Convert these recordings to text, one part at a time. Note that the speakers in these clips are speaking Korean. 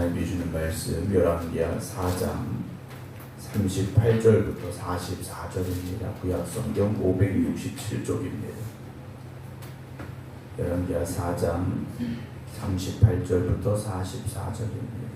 하나님이 주는 말씀 열왕기하 4장 38절부터 44절입니다. 구약성경 567쪽입니다. 열왕기하 4장 38절부터 44절입니다.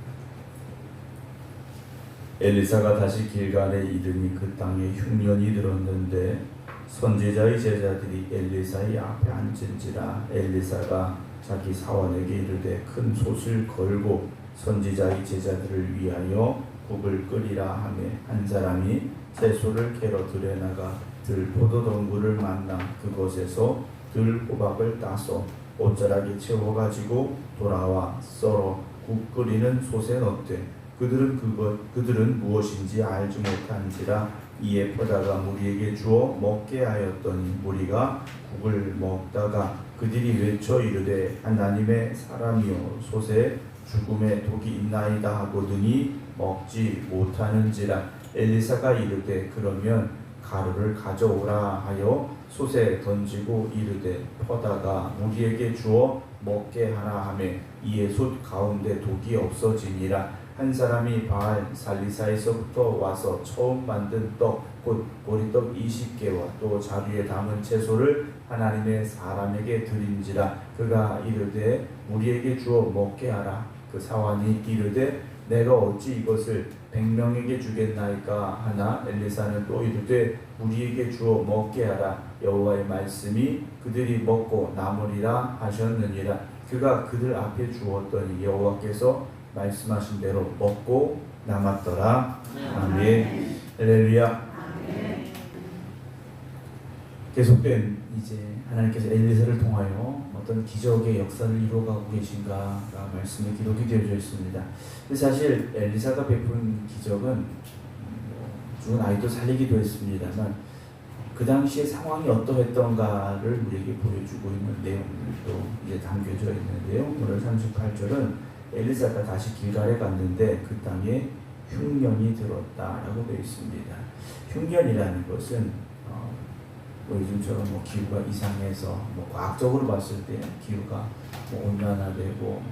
엘리사가 다시 길갈에 이르니 그 땅에 흉년이 들었는데 선지자의 제자들이 엘리사의 앞에 앉은지라. 엘리사가 자기 사원에게 이르되 큰 솥을 걸고 선지자의 제자들을 위하여 국을 끓이라 하매 한 사람이 채소를 캐러 들에 나가 들포도 덩굴을 만나 그곳에서 들호박을 따서 옷자락에 채워가지고 돌아와 썰어 국 끓이는 솥에 넣되 그들은 무엇인지 알지 못한지라. 이에 퍼다가 무리에게 주어 먹게 하였더니 무리가 국을 먹다가 그들이 외쳐 이르되 하나님의 사람이여 솥에 죽음의 독이 있나이다 하거든이 먹지 못하는지라. 엘리사가 이르되 그러면 가루를 가져오라 하여 솥에 던지고 이르되 퍼다가 무리에게 주어 먹게 하라 하매 이에 솥 가운데 독이 없어지니라. 한 사람이 바알 살리사에서부터 와서 처음 만든 떡 곧 보리떡 20개와 또 자루에 담은 채소를 하나님의 사람에게 드린지라. 그가 이르되 무리에게 주어 먹게 하라. 그 사환이 이르되 내가 어찌 이것을 100명에게 주겠나이까 하나. 엘리사는 또 이르되 무리에게 주어 먹게 하라. 여호와의 말씀이 그들이 먹고 남으리라 하셨느니라. 그가 그들 앞에 주었더니 여호와께서 말씀하신 대로 먹고 남았더라. 아멘. 할렐루야. 계속된 이제 하나님께서 엘리사를 통하여 어떤 기적의 역사를 이루어가고 계신가가 말씀에 기록이 되어져 있습니다. 사실 엘리사가 베푼 기적은 죽은 아이도 살리기도 했습니다만 그 당시의 상황이 어떠했던가를 우리에게 보여주고 있는 내용들도 이제 담겨져 있는데요. 오늘 38절은 엘리사가 다시 길갈에 갔는데 그 땅에 흉년이 들었다라고 되어 있습니다. 흉년이라는 것은 요즘처럼 기후가 이상해서 과학적으로 봤을 때 기후가 온난화되고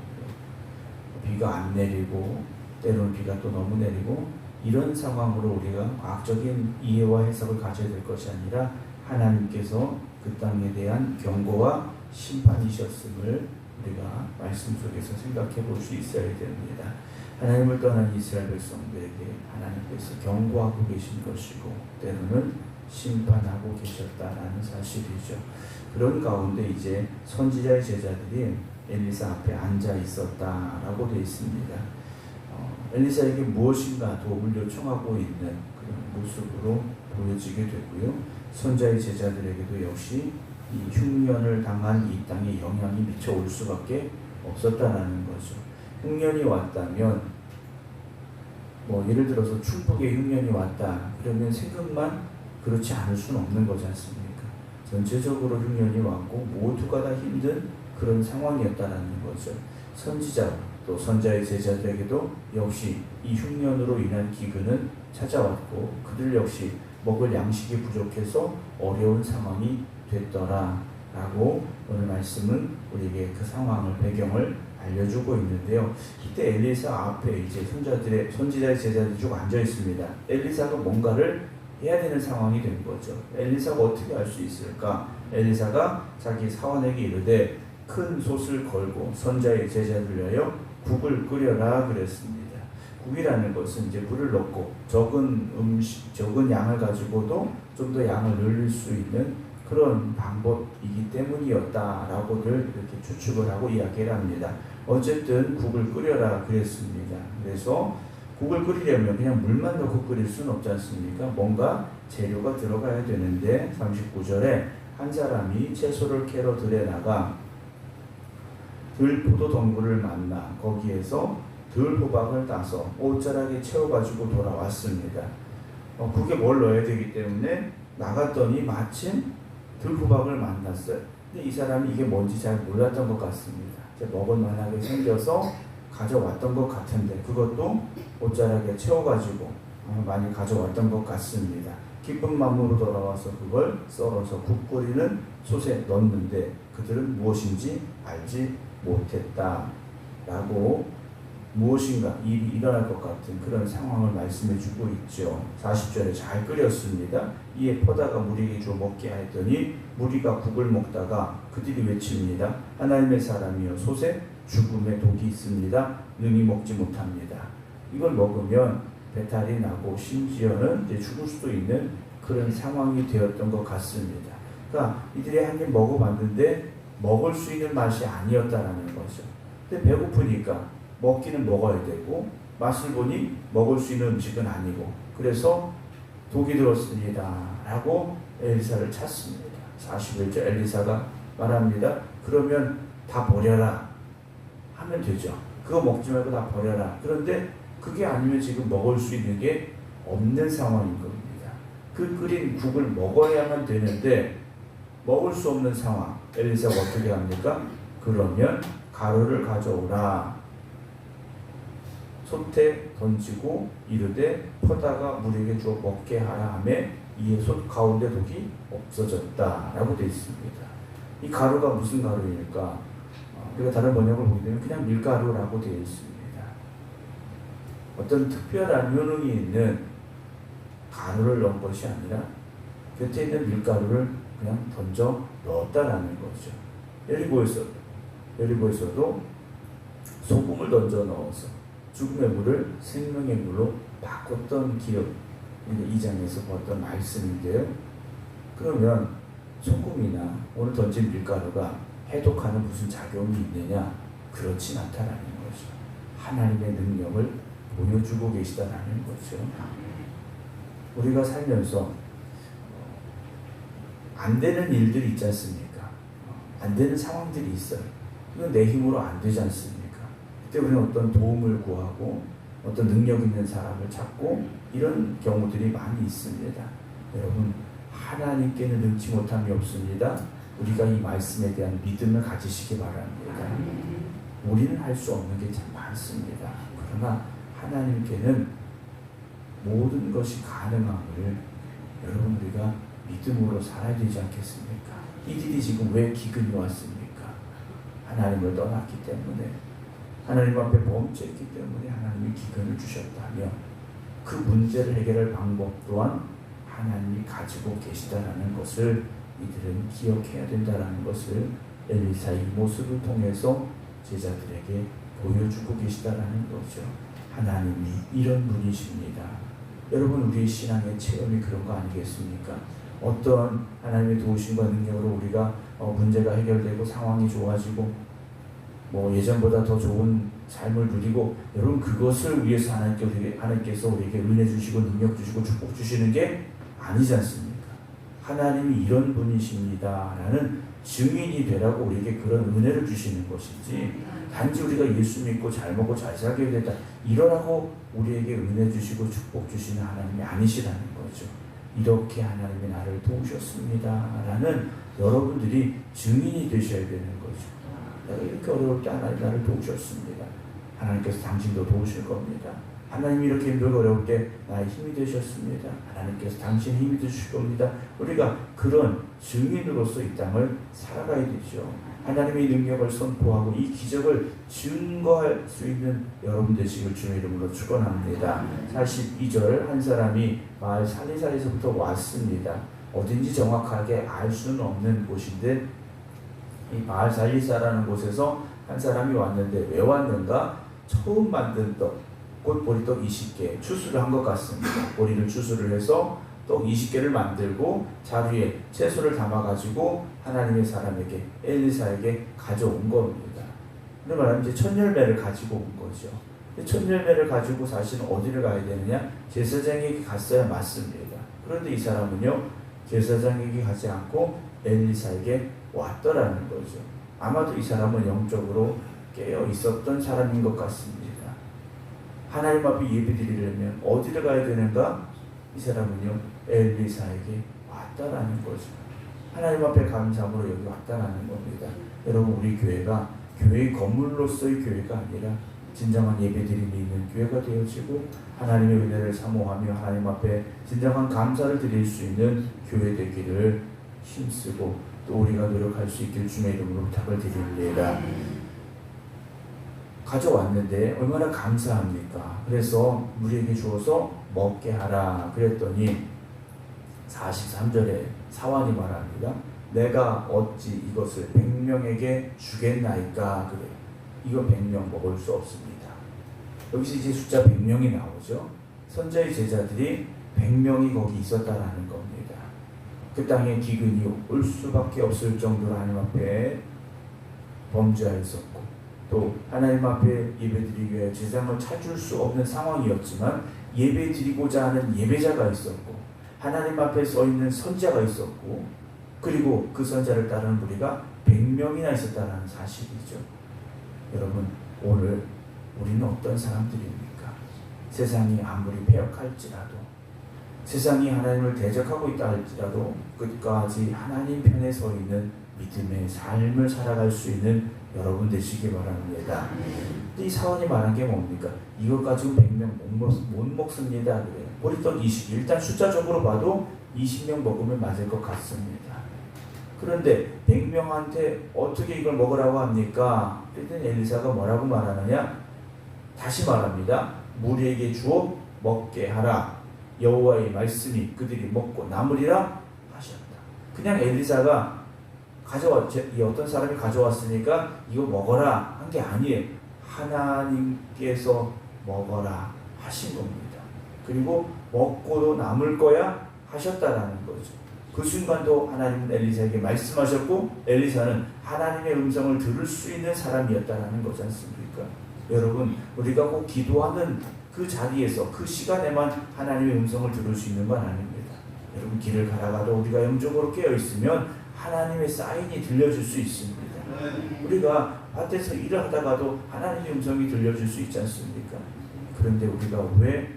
비가 안 내리고 때로는 비가 또 너무 내리고 이런 상황으로 우리가 과학적인 이해와 해석을 가져야 될 것이 아니라 하나님께서 그 땅에 대한 경고와 심판이셨음을 우리가 말씀 속에서 생각해 볼 수 있어야 됩니다. 하나님을 떠난 이스라엘 백성들에게 하나님께서 경고하고 계신 것이고 때로는 심판하고 계셨다라는 사실이죠. 그런 가운데 이제 선지자의 제자들이 엘리사 앞에 앉아 있었다라고 되어 있습니다. 엘리사에게 무엇인가 도움을 요청하고 있는 그런 모습으로 보여지게 되고요. 선지자의 제자들에게도 역시 이 흉년을 당한 이 땅에 영향이 미쳐 올 수밖에 없었다라는 거죠. 흉년이 왔다면 예를 들어서 충북에 흉년이 왔다 그러면 세금만 그렇지 않을 수는 없는 거지 않습니까? 전체적으로 흉년이 왔고 모두가 다 힘든 그런 상황이었다라는 거죠. 선지자 또 선자의 제자들에게도 역시 이 흉년으로 인한 기근은 찾아왔고 그들 역시 먹을 양식이 부족해서 어려운 상황이 됐더라라고 오늘 말씀은 우리에게 그 상황을 배경을 알려주고 있는데요. 이때 엘리사 앞에 이제 선지자의 제자들이 쭉 앉아 있습니다. 엘리사가 뭔가를 해야 되는 상황이 된 거죠. 엘리사가 어떻게 할 수 있을까? 엘리사가 자기 사원에게 이르되 큰 솥을 걸고 선자의 제자들 위하여 국을 끓여라 그랬습니다. 국이라는 것은 이제 물을 넣고 적은 양을 가지고도 좀 더 양을 늘릴 수 있는 그런 방법이기 때문이었다라고들 이렇게 추측을 하고 이야기를 합니다. 어쨌든 국을 끓여라 그랬습니다. 그래서 국을 끓이려면 그냥 물만 넣고 끓일 수는 없지 않습니까? 뭔가 재료가 들어가야 되는데 39절에 한 사람이 채소를 캐러 들에 나가 들포도 덩굴을 만나 거기에서 들호박을 따서 옷자락에 채워가지고 돌아왔습니다. 국에 뭘 넣어야 되기 때문에 나갔더니 마침 들호박을 만났어요. 근데 이 사람이 이게 뭔지 잘 몰랐던 것 같습니다. 먹을 만하게 생겨서 가져왔던 것 같은데 그것도 옷자락에 채워가지고 많이 가져왔던 것 같습니다. 기쁜 마음으로 돌아와서 그걸 썰어서 국 끓이는 솥에 넣었는데 그들은 무엇인지 알지 못했다라고 무엇인가 일이 일어날 것 같은 그런 상황을 말씀해 주고 있죠. 40절에 잘 끓였습니다. 이에 퍼다가 무리에게 주어 먹게 하였더니 무리가 국을 먹다가 그들이 외칩니다. 하나님의 사람이여 솥에 죽음의 독이 있습니다. 능히 먹지 못합니다. 이걸 먹으면 배탈이 나고 심지어는 이제 죽을 수도 있는 그런 상황이 되었던 것 같습니다. 그러니까 이들이 한 입 먹어봤는데 먹을 수 있는 맛이 아니었다라는 거죠. 근데 배고프니까 먹기는 먹어야 되고 맛을 보니 먹을 수 있는 음식은 아니고 그래서 독이 들었습니다 라고 엘리사를 찾습니다. 41절 엘리사가 말합니다. 그러면 다 버려라 하면 되죠. 그거 먹지 말고 다 버려라. 그런데 그게 아니면 지금 먹을 수 있는 게 없는 상황인 겁니다. 그 끓인 국을 먹어야만 되는데 먹을 수 없는 상황. 엘리사가 어떻게 합니까? 그러면 가루를 가져오라. 솥에 던지고 이르되 퍼다가 무리에게 주어 먹게 하라 하매 이에 솥 가운데 독이 없어졌다라고 되어 있습니다. 이 가루가 무슨 가루입니까? 우리가 다른 번역을 보게 되면 그냥 밀가루라고 되어 있습니다. 어떤 특별한 효능이 있는 가루를 넣은 것이 아니라 곁에 있는 밀가루를 그냥 던져 넣었다라는 거죠. 여리고에서도 소금을 던져 넣어서 죽음의 물을 생명의 물로 바꿨던 기억, 2장에서 봤던 말씀인데요. 그러면 소금이나 오늘 던진 밀가루가 해독하는 무슨 작용이 있느냐? 그렇진 않다라는 거죠. 하나님의 능력을 보여주고 계시다라는 거죠. 우리가 살면서 안 되는 일들이 있지 않습니까? 안 되는 상황들이 있어요. 이건 내 힘으로 안 되지 않습니까? 그때 우리는 어떤 도움을 구하고 어떤 능력 있는 사람을 찾고 이런 경우들이 많이 있습니다. 여러분, 하나님께는 능치 못함이 없습니다. 우리가 이 말씀에 대한 믿음을 가지시기 바랍니다. 우리는 할 수 없는 게 참 많습니다. 그러나 하나님께는 모든 것이 가능함을 여러분 우리가 믿음으로 살아야 되지 않겠습니까? 이들이 지금 왜 기근이 왔습니까? 하나님을 떠났기 때문에, 하나님 앞에 범죄했기 때문에 하나님이 기근을 주셨다며 그 문제를 해결할 방법 또한 하나님이 가지고 계시다라는 것을 이들은 기억해야 된다라는 것을 엘리사의 모습을 통해서 제자들에게 보여주고 계시다라는 거죠. 하나님이 이런 분이십니다. 여러분, 우리의 신앙의 체험이 그런 거 아니겠습니까? 어떤 하나님의 도우심과 능력으로 우리가 문제가 해결되고 상황이 좋아지고 예전보다 더 좋은 삶을 누리고, 여러분 그것을 위해서 하나님께서 우리에게 은혜 주시고 능력 주시고 축복 주시는 게 아니지 않습니까? 하나님이 이런 분이십니다 라는 증인이 되라고 우리에게 그런 은혜를 주시는 것이지, 단지 우리가 예수 믿고 잘 먹고 잘 살게 됐다 이러라고 우리에게 은혜 주시고 축복 주시는 하나님이 아니시라는 거죠. 이렇게 하나님이 나를 도우셨습니다 라는 여러분들이 증인이 되셔야 되는 거죠. 내가 이렇게 어려울 때 하나님 나를 도우셨습니다. 하나님께서 당신도 도우실 겁니다. 하나님이 이렇게 힘들고 어려울 때 나의 힘이 되셨습니다. 하나님께서 당신 힘이 되실 겁니다. 우리가 그런 증인으로서 이 땅을 살아가야 되죠. 하나님의 능력을 선포하고 이 기적을 증거할 수 있는 여러분 되시길 주의 이름으로 축원합니다. 42절 한 사람이 마을 살리살에서부터 왔습니다. 어딘지 정확하게 알 수는 없는 곳인데, 이 마을 살리사라는 곳에서 한 사람이 왔는데 왜 왔는가? 처음 만든 떡, 꽃보리떡 20개 추수를 한 것 같습니다. 보리를 추수를 해서 떡 20개를 만들고 자루에 채소를 담아가지고 하나님의 사람에게, 엘리사에게 가져온 겁니다. 그런 말하면 이제 첫 열매를 가지고 온 거죠. 첫 열매를 가지고 사실은 어디를 가야 되느냐? 제사장에게 갔어야 맞습니다. 그런데 이 사람은요, 제사장에게 가지 않고 엘리사에게 왔더라는 거죠. 아마도 이 사람은 영적으로 깨어 있었던 사람인 것 같습니다. 하나님 앞에 예배드리려면 어디를 가야 되는가? 이 사람은요, 엘리사에게 왔다라는 거죠. 하나님 앞에 감사함으로 여기 왔다라는 겁니다. 여러분, 우리 교회가 교회의 건물로서의 교회가 아니라 진정한 예배드림이 있는 교회가 되어지고 하나님의 은혜를 사모하며 하나님 앞에 진정한 감사를 드릴 수 있는 교회 되기를 힘쓰고 또 우리가 노력할 수 있길 주의 이름으로 부탁을 드립니다. 가져왔는데 얼마나 감사합니까? 그래서 우리에게 주어서 먹게 하라 그랬더니 43절에 사환이 말합니다. 내가 어찌 이것을 100명에게 주겠나이까? 그래. 이거 100명 먹을 수 없습니다. 여기서 이제 숫자 100명이 나오죠. 선자의 제자들이 100명이 거기 있었다라는 겁니다. 그 땅에 기근이 올 수밖에 없을 정도로 하나님 앞에 범죄하였었고 또 하나님 앞에 예배드리기 위해 제사장을 찾을 수 없는 상황이었지만 예배드리고자 하는 예배자가 있었고 하나님 앞에 서 있는 선자가 있었고 그리고 그 선자를 따르는 무리가 100명이나 있었다는 사실이죠. 여러분, 오늘 우리는 어떤 사람들입니까? 세상이 아무리 패역할지라도 세상이 하나님을 대적하고 있다 할지라도 끝까지 하나님 편에 서 있는 믿음의 삶을 살아갈 수 있는 여러분 되시기 바랍니다. 이 사원이 말한 게 뭡니까? 이것 가지고 100명 못 먹습니다. 그래요. 보리떡 20, 일단 숫자적으로 봐도 20명 먹으면 맞을 것 같습니다. 그런데 100명한테 어떻게 이걸 먹으라고 합니까? 그랬더니 엘리사가 뭐라고 말하느냐? 다시 말합니다. 무리에게 주어 먹게 하라. 여호와의 말씀이 그들이 먹고 남으리라 하셨다. 그냥 엘리사가 어떤 사람이 가져왔으니까 이거 먹어라 한 게 아니에요. 하나님께서 먹어라 하신 겁니다. 그리고 먹고도 남을 거야 하셨다라는 거죠. 그 순간도 하나님은 엘리사에게 말씀하셨고 엘리사는 하나님의 음성을 들을 수 있는 사람이었다라는 거지 않습니까? 여러분, 우리가 꼭 기도하는 그 자리에서 그 시간에만 하나님의 음성을 들을 수 있는 건 아닙니다. 여러분, 길을 가다가도 우리가 영적으로 깨어있으면 하나님의 사인이 들려줄 수 있습니다. 우리가 밭에서 일을 하다가도 하나님의 음성이 들려줄 수 있지 않습니까? 그런데 우리가 왜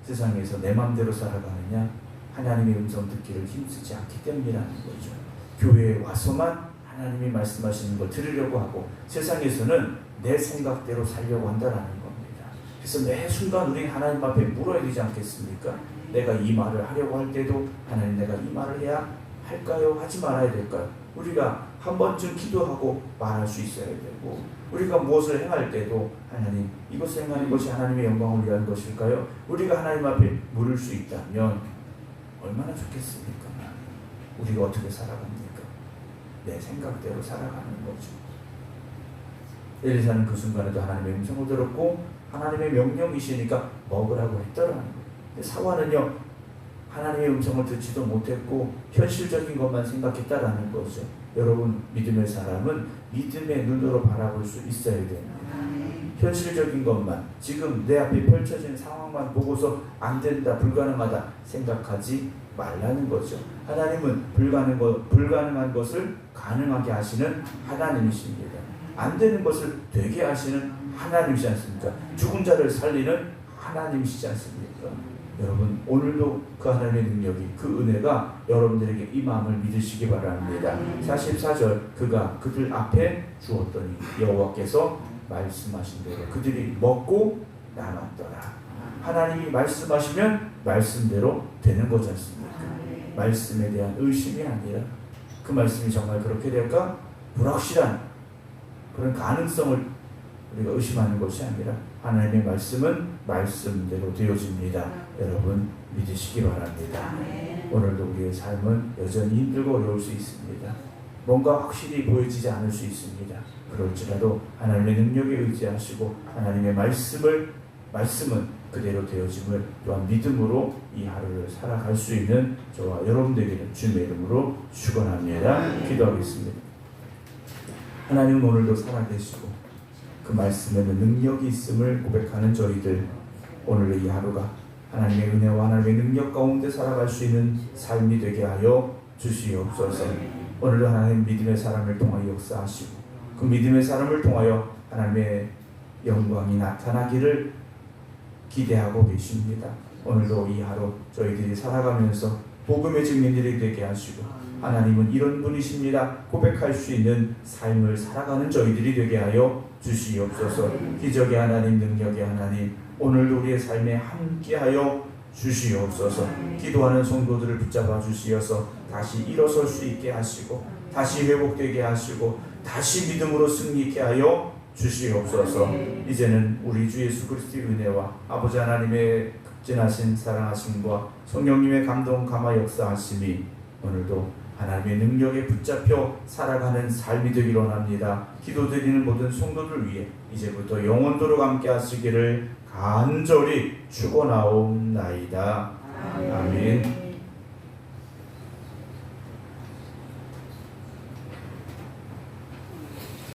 세상에서 내 마음대로 살아가느냐? 하나님의 음성 듣기를 힘쓰지 않기 때문이라는 거죠. 교회에 와서만 하나님이 말씀하시는 걸 들으려고 하고 세상에서는 내 생각대로 살려고 한다는 겁니다. 그래서 매 순간 우리 하나님 앞에 물어야 되지 않겠습니까? 내가 이 말을 하려고 할 때도 하나님 내가 이 말을 해야 할까요? 하지 말아야 될까요? 우리가 한 번쯤 기도하고 말할 수 있어야 되고 우리가 무엇을 행할 때도 하나님 이것을 행하는 것이 하나님의 영광을 위한 것일까요? 우리가 하나님 앞에 물을 수 있다면 얼마나 좋겠습니까? 우리가 어떻게 살아갑니까? 내 생각대로 살아가는 거죠. 엘리사는 그 순간에도 하나님의 음성을 들었고 하나님의 명령이시니까 먹으라고 했더라는 거예요. 사환은요 하나님의 음성을 듣지도 못했고 현실적인 것만 생각했다라는 거죠. 여러분, 믿음의 사람은 믿음의 눈으로 바라볼 수 있어야 됩니다. 현실적인 것만 지금 내 앞에 펼쳐진 상황만 보고서 안 된다, 불가능하다 생각하지 말라는 거죠. 하나님은 불가능한 것을 가능하게 하시는 하나님이십니다. 안 되는 것을 되게 하시는 하나님이지 않습니까? 죽은 자를 살리는 하나님이시지 않습니까? 여러분, 오늘도 그 하나님의 능력이, 그 은혜가 여러분들에게 이 마음을 믿으시기 바랍니다. 44절, 그가 그들 앞에 주었더니 여호와께서 말씀하신 대로 그들이 먹고 남았더라. 하나님이 말씀하시면 말씀대로 되는 거지 않습니까? 말씀에 대한 의심이 아니라 그 말씀이 정말 그렇게 될까? 불확실한 그런 가능성을 우리가 의심하는 것이 아니라 하나님의 말씀은 말씀대로 되어집니다. 여러분, 믿으시기 바랍니다. 오늘도 우리의 삶은 여전히 힘들고 어려울 수 있습니다. 뭔가 확실히 보여지지 않을 수 있습니다. 그럴지라도 하나님의 능력에 의지하시고 하나님의 말씀은 그대로 되어짐을 또한 믿음으로 이 하루를 살아갈 수 있는 저와 여러분들에게는 주님의 이름으로 축원합니다. 기도하겠습니다. 하나님은 오늘도 살아계시고 그 말씀에는 능력이 있음을 고백하는 저희들, 오늘의 이 하루가 하나님의 은혜와 하나님의 능력 가운데 살아갈 수 있는 삶이 되게 하여 주시옵소서. 오늘도 하나님 믿음의 사람을 통하여 역사하시고 그 믿음의 사람을 통하여 하나님의 영광이 나타나기를 기대하고 계십니다. 오늘도 이 하루 저희들이 살아가면서 복음의 증인들이 되게 하시고 하나님은 이런 분이십니다 고백할 수 있는 삶을 살아가는 저희들이 되게 하여 주시옵소서. 기적의 하나님, 능력의 하나님, 오늘도 우리의 삶에 함께하여 주시옵소서. 기도하는 성도들을 붙잡아 주시어서 다시 일어설 수 있게 하시고 다시 회복되게 하시고 다시 믿음으로 승리케 하여 주시옵소서. 이제는 우리 주 예수 그리스도의 은혜와 아버지 하나님의 극진하신 사랑하심과 성령님의 감동 감화 역사하심이 오늘도 하나님의 능력에 붙잡혀 살아가는 삶이 되기를 원합니다. 기도드리는 모든 성도들 위해 이제부터 영원토록 함께 하시기를 간절히 축원하옵나이다. 아멘.